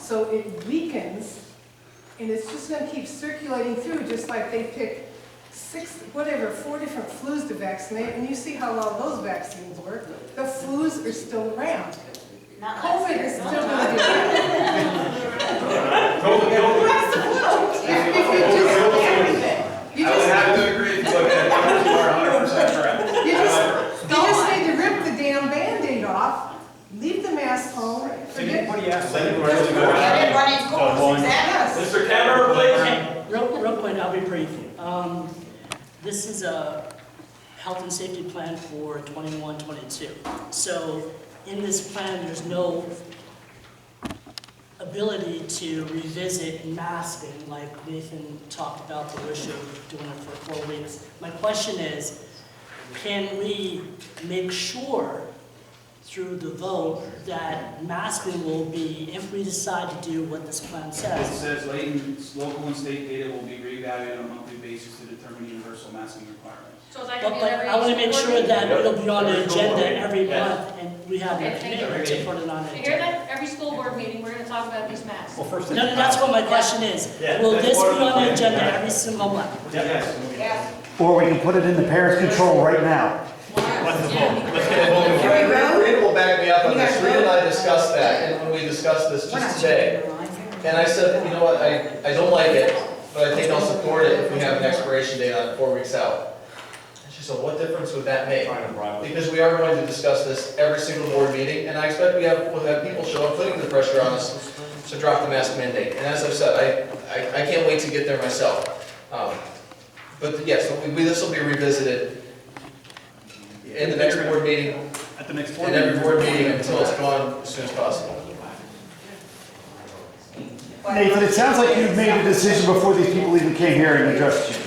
So it weakens, and it's just going to keep circulating through, just like they pick 4 different flus to vaccinate, and you see how well those vaccines work. The flus are still around. COVID is still going to be around. You just have to agree. You are 100% correct. You just need to rip the damn Band-Aid off, leave the mask home, forget. What do you ask? Mr. Kemmer, please. Real quick, I'll be brief. This is a health and safety plan for 21-22. So in this plan, there's no ability to revisit masking like Nathan talked about the issue of doing it for 4 weeks. My question is, can we make sure through the vote that masking will be, if we decide to do what this plan It says? says local and state data will be reevaluated on a monthly basis to determine universal masking requirements. So is that But going to be every I want to make sure that it'll be on the agenda every Yes. month, and we have a Okay, thank commitment to put it on the You hear agenda. that? Every school board meeting, we're going to talk about these masks. Well, first No, that's what my question is. Yeah, Will that's this be part of the on the plan. agenda every single month? Yes. Or we can put it in the parents' control right now. Let's get it moving. Rita will back me up on this. Rita and I discussed that, and when we discussed this just today. And I said, you know what, I don't like it, but I think I'll support it if we have an expiration date on 4 weeks out. And she said, what difference would that make? Because we are going to discuss this every single board meeting, and I expect we'll have people show up putting the pressure on us to drop the mask mandate. And as I've said, I can't wait to get there myself. But yes, this will be revisited in the next board meeting, At the next board and every board meeting until it's gone as soon as possible. Nathan, it sounds like you've made a decision before these people even came here and addressed you.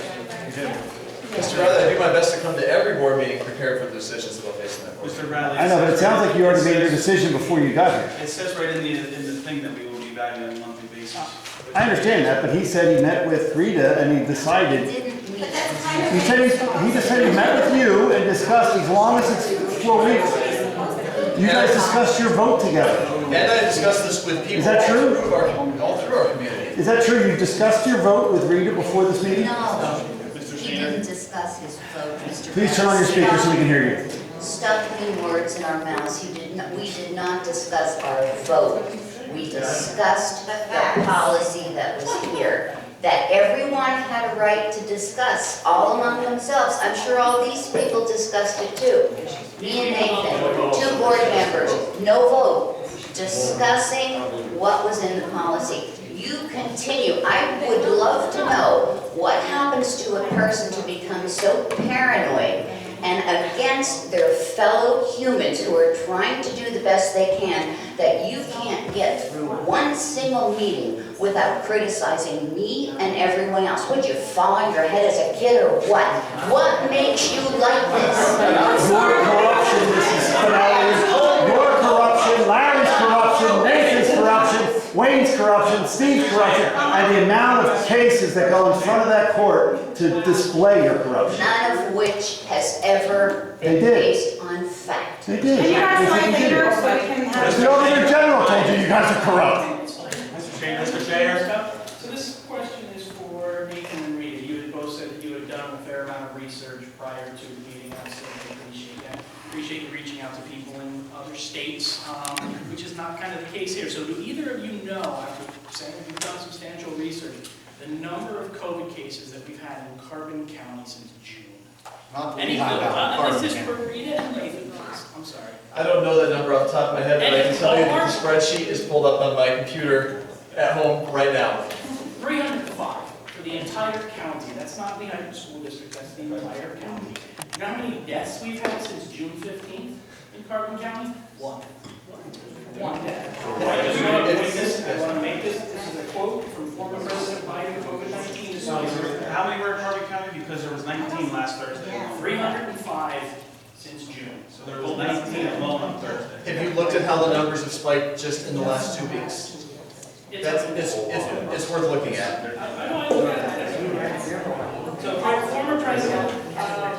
Mr. Riley, I do my best to come to every board meeting prepared for the decisions that I'll face in that board. Mr. Riley. I know, but it sounds like you already made your decision before you got here. It says right in the thing that we will be evaluating on a monthly basis. I understand that, but he said he met with Rita and he decided. He just said he met with you and discussed as long as it's 4 weeks. You guys discussed your vote together. And I discussed this with people Is that true? all through our community. Is that true? You discussed your vote with Rita before this meeting? No, he didn't discuss his vote, Mr. Please turn on your speaker so we can hear you. Stuffing words in our mouths. We did not discuss our vote. We discussed the policy that was here, that everyone had a right to discuss, all among themselves. I'm sure all these people discussed it too. Me and Nathan, 2 board members, no vote, discussing what was in the policy. You continue. I would love to know what happens to a person to become so paranoid and against their fellow humans who are trying to do the best they can, that you can't get through one single meeting without criticizing me and everyone else. Would you fall on your head as a kid or what? What makes you like this? Your corruption, Mrs. Spinelli. Your corruption, Larry's corruption, Nathan's corruption, Wayne's corruption, Steve's corruption, and the amount of cases that go in front of that court to display your corruption. None of which has ever been based on fact. They did. And you guys They like did. later, so we can have. The Auditor General told you guys are corrupt. Mr. Chair. So this question is for Nathan and Rita. You had both said that you had done a fair amount of research prior to the meeting. I certainly appreciate that. Appreciate you reaching out to people in other states, which is not kind of the case here. So do either of you know, after saying that you've done substantial research, the number of COVID cases that we've had in Carbon County since June? Any this is for Rita and Nathan, please. I'm sorry. I don't know that number off the top of my head, but I can tell you that the spreadsheet is pulled up on my computer at home right now. 305 for the entire county. That's not the entire school district, that's the entire county. You know how many deaths we've had since June 15th in Carbon County? One. One death. I want to make this is a quote from former President Biden, COVID-19. How many were in Carbon County? Because there was 19 last Thursday. 305 since June. So there was 19 alone on Thursday. Have you looked at how the numbers have spiked just in the last 2 weeks? It's worth looking at. So former President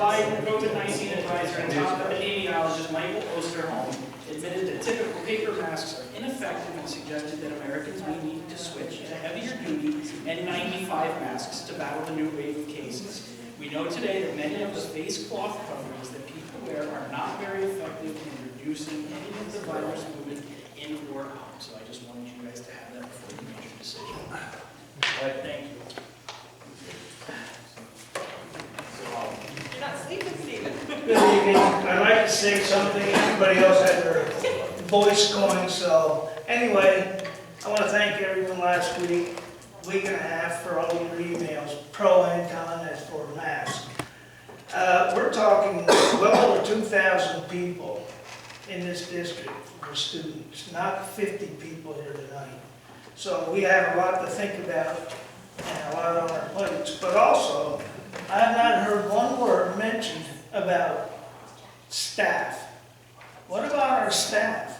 Biden, COVID-19 advisor and top epidemiologist Michael Osterholm admitted that typical paper masks are ineffective and suggested that Americans may need N95 masks to battle the new wave of cases. We know today that many of the face cloth coverings that people wear are not very effective in reducing any of the virus movement in or out. So I just wanted you guys to have that before you make your decision. All right, thank you. You're not sleeping, Stephen. Good evening. I'd like to say something. Everybody else had their voice going, so anyway, I want to thank everyone last week and a half for all your emails, pro and con as for masks. We're talking well over 2,000 people in this district for students, not 50 people here tonight. So we have a lot to think about and a lot on our plates, but also, I have not heard one word mentioned about staff. What about our staff?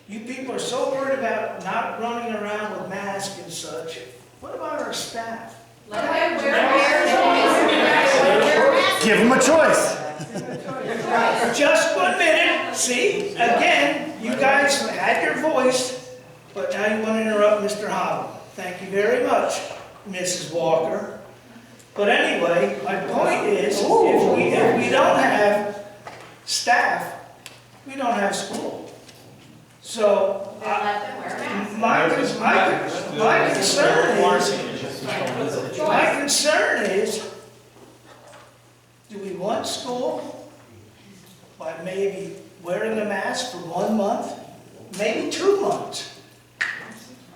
You people are so worried about not running around with masks and such. What about our staff? Give them a choice. Just 1 minute. See, again, you guys had your voice, but now you want to interrupt Mr. Holland. Thank you very much, Mrs. Walker. But anyway, my point is, if we don't have staff, we don't have school. So, my concern is, do we want school by maybe wearing a mask for 1 month, maybe 2 months?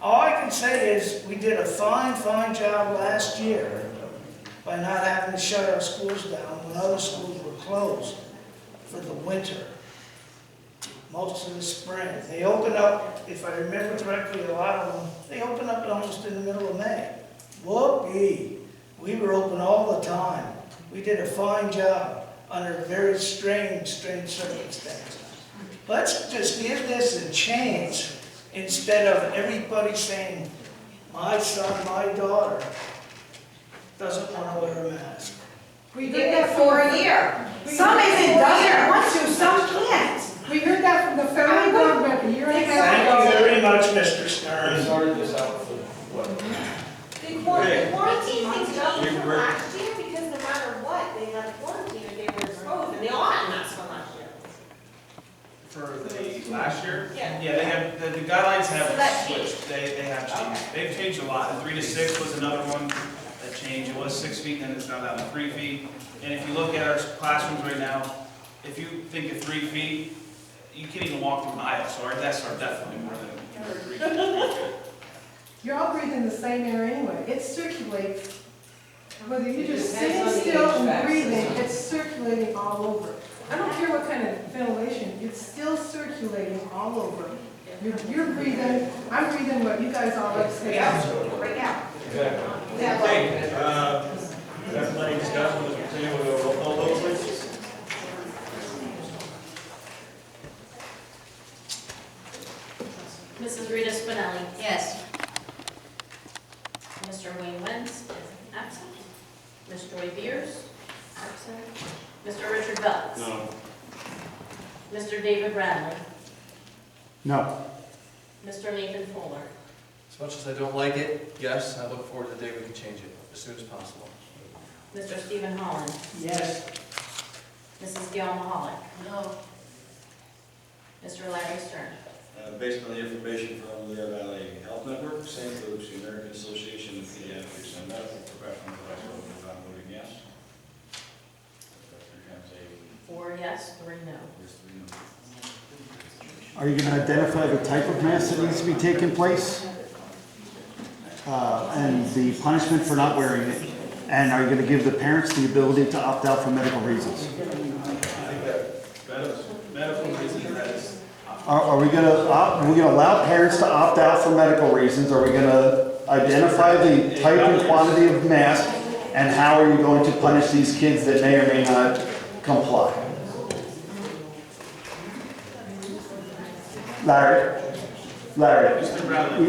All I can say is, we did a fine job last year by not having to shut our schools down when other schools were closed for the winter. Most of the spring. They opened up, if I remember correctly, a lot of them, they opened up almost in the middle of May. Whoopee! We were open all the time. We did a fine job under very strange circumstances. Let's just give this a chance instead of everybody saying, my son, my daughter doesn't want to wear a mask. We Did heard it that for from a year. Some even doesn't want to, some can't. We heard that from the federal government a year and a half ago. Thank you very much, Mr. Stern. started this out for what? The quarantine thing's going from last year because no matter what, they had a quarantine and they were exposed and they all had masks from last year. For the last year? Yeah. Yeah, they have, the guidelines So that have switched, they have changed. They've changed a lot. The 3 to 6 was another one that changed. It was 6 feet, then it's now down to 3 feet. And if you look at our classrooms right now, if you think of 3 feet, you can't even walk through an aisle, so our desks are definitely more than 3 feet. You're all breathing the same air anyway. It circulates. Whether you're just sitting still and breathing, it's circulating all over. I don't care what kind of ventilation, it's still circulating all over. You're breathing, I'm breathing what you guys all like to say. Right now. Okay, everybody discuss, we'll continue with a roll call vote, please. Mrs. Rita Spinelli. Yes. Mr. Wayne Wentz is absent. Ms. Joy Beers, absent. Mr. Richard Butts. No. Mr. David Bradley. No. Mr. Nathan Fuller. As much as I don't like it, yes, I look forward to the day we can change it as soon as possible. Mr. Stephen Holland. Yes. Mrs. Gail Mahalik. No. Mr. Larry Stern. Based on the information from the Lehigh Valley Health Network, St. Luke's, the American Association of Pediatrics and Medical Professionals, I'm voting yes. 4 yes, 3 no. Are you going to identify the type of mask that needs to be taking place? And the punishment for not wearing it? And are you going to give the parents the ability to opt out for medical reasons? Medical reasons, that is. Are we going to allow parents to opt out for medical reasons? Are we going to identify the type and quantity of mask? And how are you going to punish these kids that may or may not comply? Larry,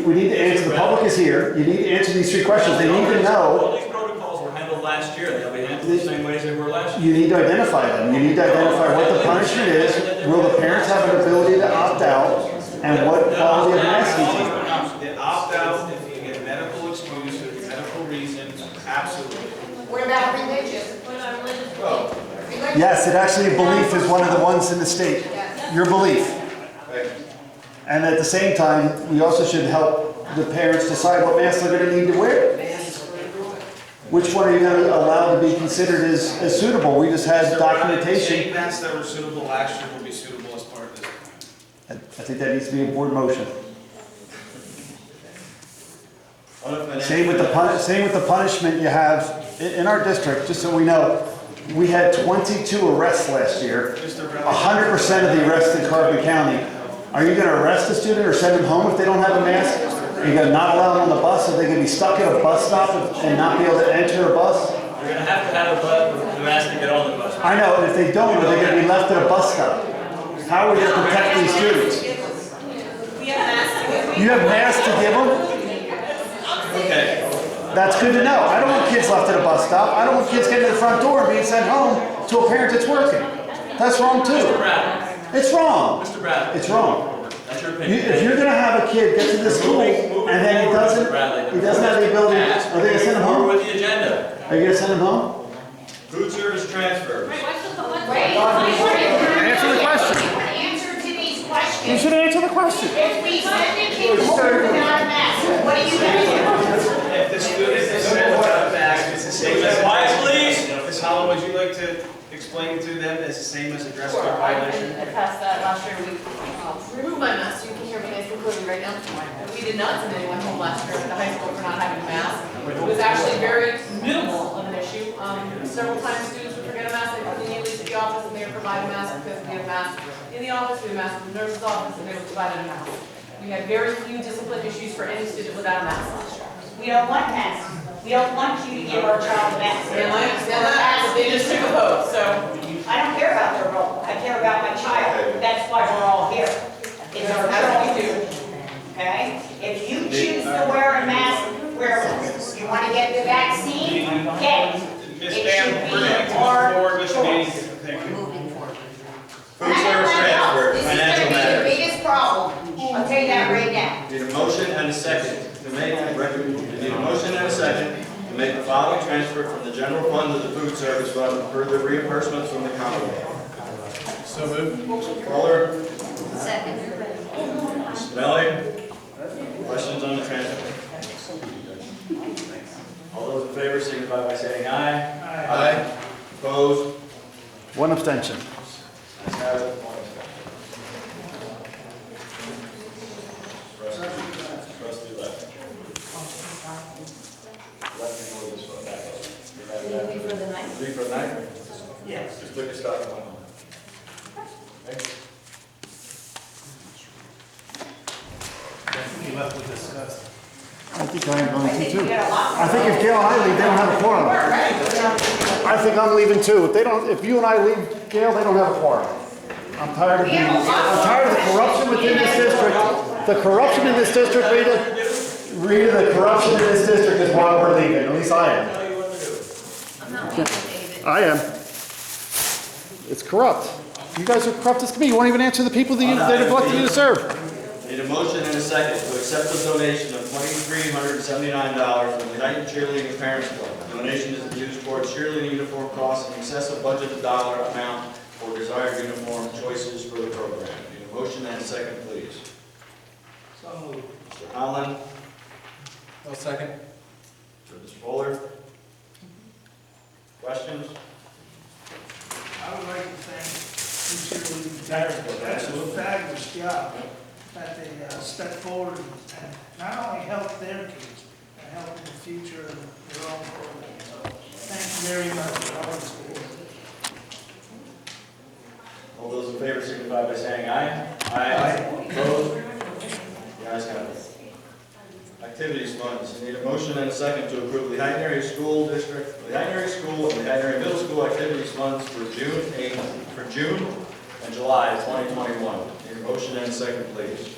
we need to answer, the public is here, you need to answer these 3 questions, they need to know. All these protocols were handled last year, they'll be handled the same way as they were last year. You need to identify them, you need to identify what the punishment is, will the parents have an ability to opt out, and what quality of mask you take. The opt-out, if you get medical excuse, medical Absolutely. What about religious? Well, Yes, it actually, belief is one of the ones in the state. Your belief. right. And at the same time, we also should help the parents decide what mask they're gonna need to wear. Which one are you gonna allow to be considered as suitable? We just had documentation. Same masks that were suitable last year will be suitable as part of this. I think that needs to be a board motion. On a financial- Same with the punishment you have in our district, just so we know. We had 22 arrests last year. 100% of the arrests in Carbon County. Are you gonna arrest a student or send them home if they don't have a mask? Are you gonna not allow them on the bus? Are they gonna be stuck at a bus stop and not be able to enter a bus? You're gonna have to have a bus, they're asked to get on the bus. I know, and if they don't, are they gonna be left at a bus stop? How are we gonna protect these students? We have masks. You have masks to give them? Okay. That's good to know. I don't want kids left at a bus stop. I don't want kids getting to the front door and being sent home to a parent that's working. That's wrong too. Mr. Bradley, It's wrong. Mr. Bradley, It's wrong. that's your opinion. If you're gonna have a kid get to the school and then he doesn't have the ability, are they gonna send him Forward home? with the agenda. Are you gonna send him home? Food service transfers. Answer the question. Answer to these You questions. should answer the question. If we send a kid home without a mask, what are you gonna do? If the student is sent without a mask, it's the same as. Quiet, please. Ms. Holland, would you like to explain to them it's the same as a dress code violation? I passed that last year, we removed my mask, you can hear me nice and clearly right now. We did not send anyone home last year at the high school for not having a mask. It was actually very minimal of an issue. Several times students would forget a mask, they come immediately to the office and they would provide a mask because we have masks in the office, we have masks in the nurse's office, and they were provided a mask. We had very few discipline issues for any student without a mask last year. We don't want masks. We don't want you to give our child a mask. And I understand that, but they just took a vote, so. I don't care about their role. I care about my child. That's why we're all here. It's our As we choice. do. Okay? If you choose to wear a mask, wear one. You want to get the vaccine, get it. Ms. It Bam, should we're be going to our move forward with the meeting. choice. Thank you. Food service transfers, This is financial gonna be the matters. biggest problem. I'll tell you that right now. Need a motion and a second to make, need a motion and a second to make the following transfer from the general fund to the food service fund for further reimbursements from the Commonwealth. So moved. Fuller, Second. Smelly, questions on the transfer? All those in favor signify by saying aye. Aye. Opposed? One abstention. Ayes have it. One abstention. Trustee left. Left before this one back up. You have that? Leave for the night? Leave for the night? Yes. Just took a stop and went home. Okay. I think I am going I to think we too. got a lot. I think if Gail and I leave, they don't have a quorum. I think I'm leaving too. If you and I leave, Gail, they don't have a quorum. I'm tired of the corruption within this district. The corruption in this district, Rita, the corruption in this district is why we're leaving, at least I am. I'm not leaving, David. I am. It's corrupt. You guys are corrupt as can be. You won't even answer the people that they've elected you to serve. Need a motion and a second to accept the donation of $2,379 from the United Cheerleading and Parents Club. The donation is used towards cheerleading uniform costs in excess of budgeted dollar amount for desired uniform choices for the program. Need a motion and a second, please. So moved. Mr. Holland, No second. Mr. Fuller. Questions? I would like to thank the cheerleading parents. That's a fabulous job that they step forward and not only help their kids, but help in the future of their own program. So thank you very much for all this support. All those in favor signify by saying aye. Aye. Opposed? The ayes have it. Activities funds. Need a motion and a second to approve the Lehigh Area School District, Lehigh Area School and Lehigh Area Middle School activities funds for June and July 2021. Need a motion and a second, please.